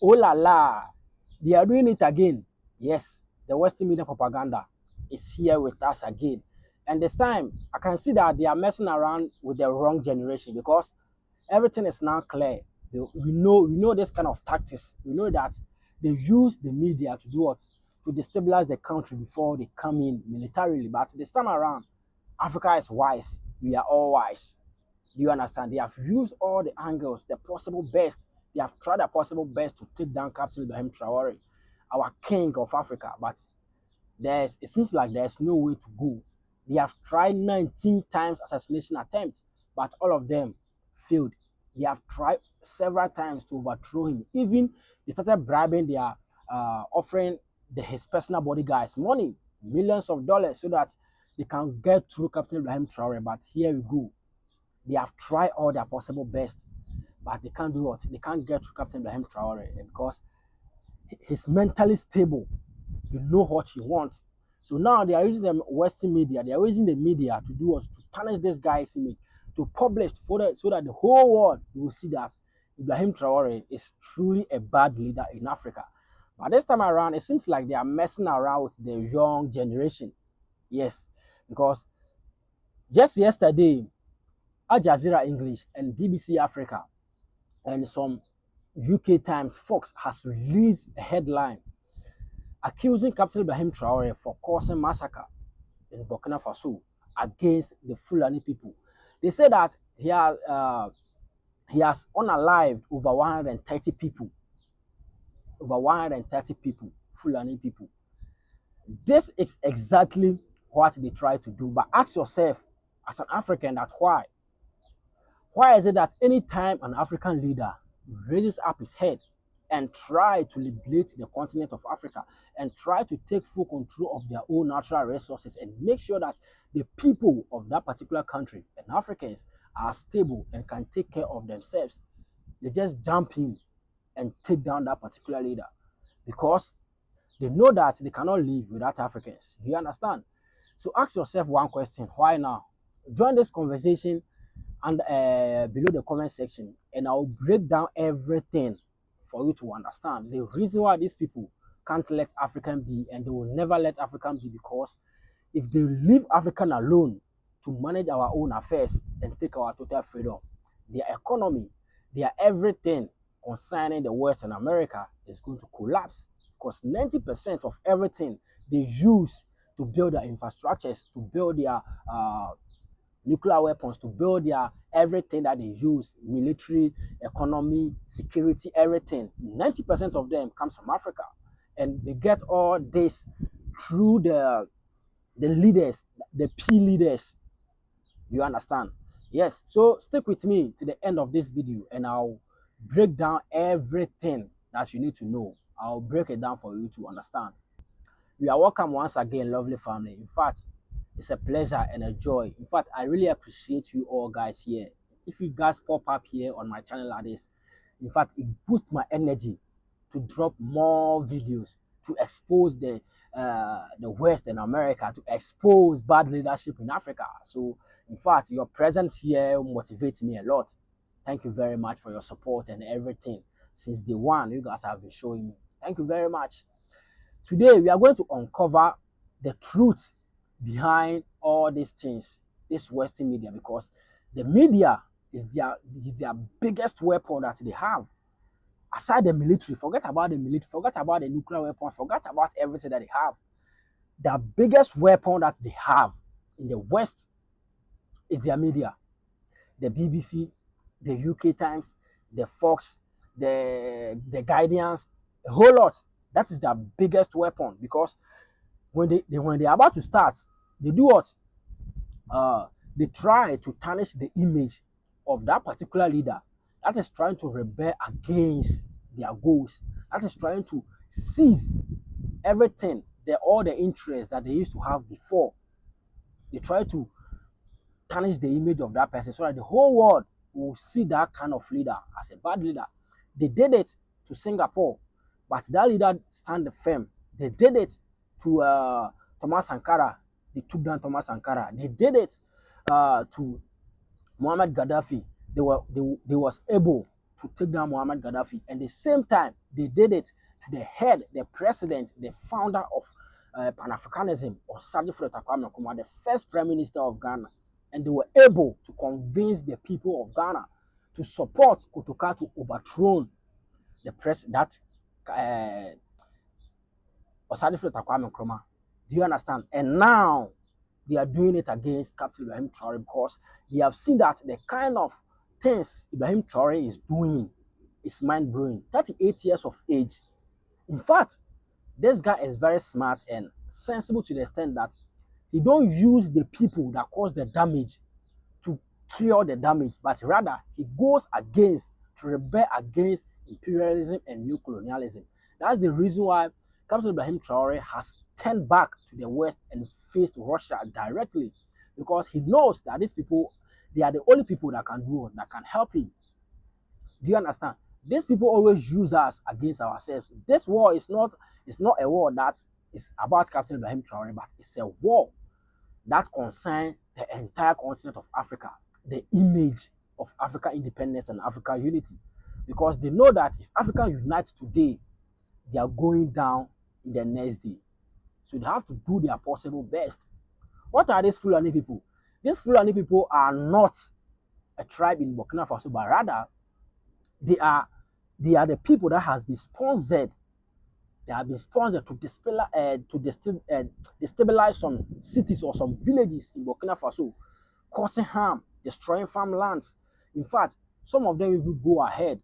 Oh la la, they are doing it again. Yes, the Western media propaganda is here with us again. And this time, I can see that they are messing around with the wrong generation because everything is now clear. We know this kind of tactics. We know that they use the media to do what? To destabilize the country before they come in militarily. But this time around, Africa is wise. We are all wise. Do you understand? They have used all the angles, the possible best. They have tried the possible best to take down Captain Ibrahim Traoré, our king of Africa. But it seems like there's no way to go. They have tried 19 times assassination attempts, but all of them failed. They have tried several times to overthrow him. Even they started bribing their offering his personal bodyguards money, millions of dollars, so that they can get through Captain Ibrahim Traoré. But here we go. They have tried all their possible best, but they can't do what? They can't get to Captain Ibrahim Traoré because he's mentally stable. You know what he wants. So now they are using the Western media, they are using the media to do what? To tarnish this guy's image, to publish so that the whole world will see that Ibrahim Traoré is truly a bad leader in Africa. But this time around, it seems like they are messing around with the young generation. Yes, because just yesterday, Al Jazeera English and BBC Africa and some UK Times Fox has released a headline accusing Captain Ibrahim Traoré for causing massacre in Burkina Faso against the Fulani people. They say that he has unalived over 130 people, Fulani people. This is exactly what they try to do. But ask yourself, as an African, that why? Why is it that anytime an African leader raises up his head and try to liberate the continent of Africa and try to take full control of their own natural resources and make sure that the people of that particular country and Africans are stable and can take care of themselves, they just jump in and take down that particular leader because they know that they cannot live without Africans. Do you understand? So ask yourself one question: why now? Join this conversation and below the comment section, and I'll break down everything for you to understand the reason why these people can't let African be, and they will never let African be, because if they leave African alone to manage our own affairs and take our total freedom, their economy, their everything concerning the West and America is going to collapse, because 90% of everything they use to build their infrastructures, to build their nuclear weapons, to build their everything that they use, military, economy, security, everything, 90% of them comes from Africa. And they get all this through the leaders, the P leaders. You understand? Yes. So stick with me to the end of this video and I'll break down everything that you need to know. I'll break it down for you to understand. You are welcome once again, lovely family. In fact, it's a pleasure and a joy. In fact, I really appreciate you all guys here. If you guys pop up here on my channel like this, in fact, it boosts my energy to drop more videos, to expose the West and America, to expose bad leadership in Africa. So, in fact, your presence here motivates me a lot. Thank you very much for your support and everything. Since day one, you guys have been showing me. Thank you very much. Today, we are going to uncover the truth behind all these things, this Western media, because the media is their biggest weapon that they have. Aside the military, forget about the military, forget about the nuclear weapon, forget about everything that they have. The biggest weapon that they have in the West is their media. The BBC, the UK Times, the Fox, the Guardians, a whole lot. That is their biggest weapon, because when they're about to start, they do what? They try to tarnish the image of that particular leader that is trying to rebel against their goals, that is trying to seize everything, all the interests that they used to have before. They try to tarnish the image of that person so that the whole world will see that kind of leader as a bad leader. They did it to Singapore, but that leader stand firm. They did it to Thomas Sankara. They took down Thomas Sankara. They did it to Muammar Gaddafi. They was able to take down Muammar Gaddafi. And at the same time, they did it to the head, the president, the founder of Pan-Africanism, Osadifo Kwame Nkrumah, the first prime minister of Ghana. And they were able to convince the people of Ghana to support Kotoka to overthrow the Osadifo Kwame Nkrumah. Do you understand? And now they are doing it against Captain Ibrahim Traoré because they have seen that the kind of things Ibrahim Traoré is doing is mind-blowing. 38 years of age. In fact, this guy is very smart and sensible to the extent that he don't use the people that cause the damage to cure the damage, but rather he goes against, to rebel against imperialism and new colonialism. That's the reason why Captain Ibrahim Traoré has turned back to the West and faced Russia directly, because he knows that these people, they are the only people that can do it, that can help him. Do you understand? These people always use us against ourselves. This war is not a war that is about Captain Ibrahim Traoré, but it's a war that concerns the entire continent of Africa, the image of African independence and African unity. Because they know that if Africa unites today, they are going down in the next day. So they have to do their possible best. What are these Fulani people? These Fulani people are not a tribe in Burkina Faso, but rather they are the people that has been sponsored. They have been sponsored to destabilize some cities or some villages in Burkina Faso, causing harm, destroying farmlands. In fact, some of them even go ahead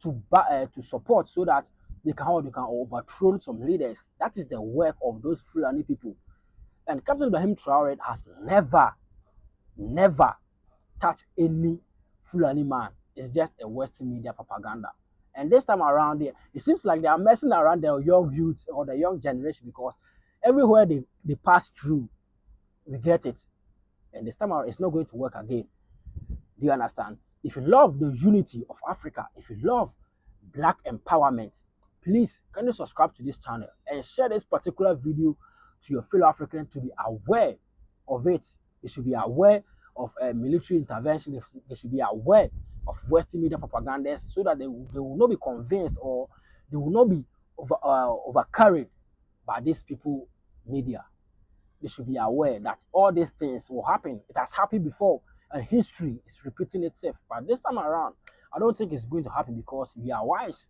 to support so that they can overthrow some leaders. That is the work of those Fulani people. And Captain Ibrahim Traoré has never touched any Fulani man. It's just a Western media propaganda. And this time around, it seems like they are messing around the young youth or the young generation, because everywhere they pass through, we get it. And this time around, it's not going to work again. Do you understand? If you love the unity of Africa, if you love Black empowerment, please can you subscribe to this channel and share this particular video to your fellow African to be aware of it. They should be aware of military intervention. They should be aware of Western media propaganda, so that they will not be convinced, or they will not be overcarried by these people media. They should be aware that all these things will happen. It has happened before, and history is repeating itself. But this time around, I don't think it's going to happen, because we are wise.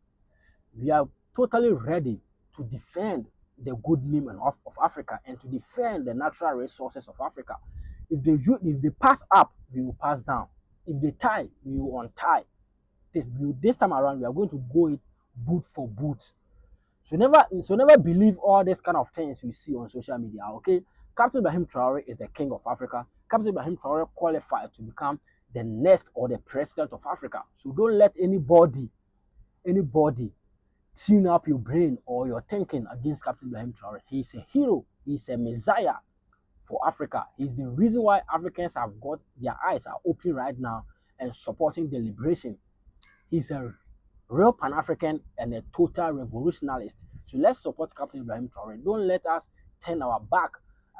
We are totally ready to defend the good name of Africa and to defend the natural resources of Africa. If they pass up, we will pass down. If they tie, we will untie. This time around, we are going to go it boot for boot. So never believe all these kind of things you see on social media. Okay, Captain Ibrahim Traoré is the king of Africa. Captain Ibrahim Traoré qualified to become the next or the president of Africa. So don't let anybody tune up your brain or your thinking against Captain Ibrahim Traoré. He is a hero. He is a messiah for Africa. He's the reason why Africans have got their eyes are open right now and supporting the liberation. He's a real Pan-African and a total revolutionist. So let's support Captain Ibrahim Traoré. Don't let us turn our back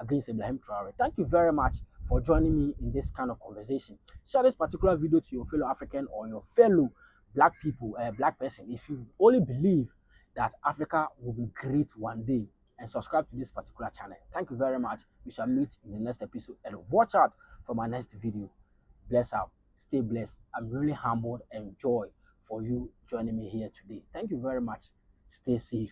against Ibrahim Traoré. Thank you very much for joining me in this kind of conversation. Share this particular video to your fellow African or your fellow Black people, Black person, if you only believe that Africa will be great one day. And subscribe to this particular channel. Thank you very much. We shall meet in the next episode, and watch out for my next video. Bless out. Stay blessed. I'm really humbled and joy for you joining me here today. Thank you very much. Stay safe.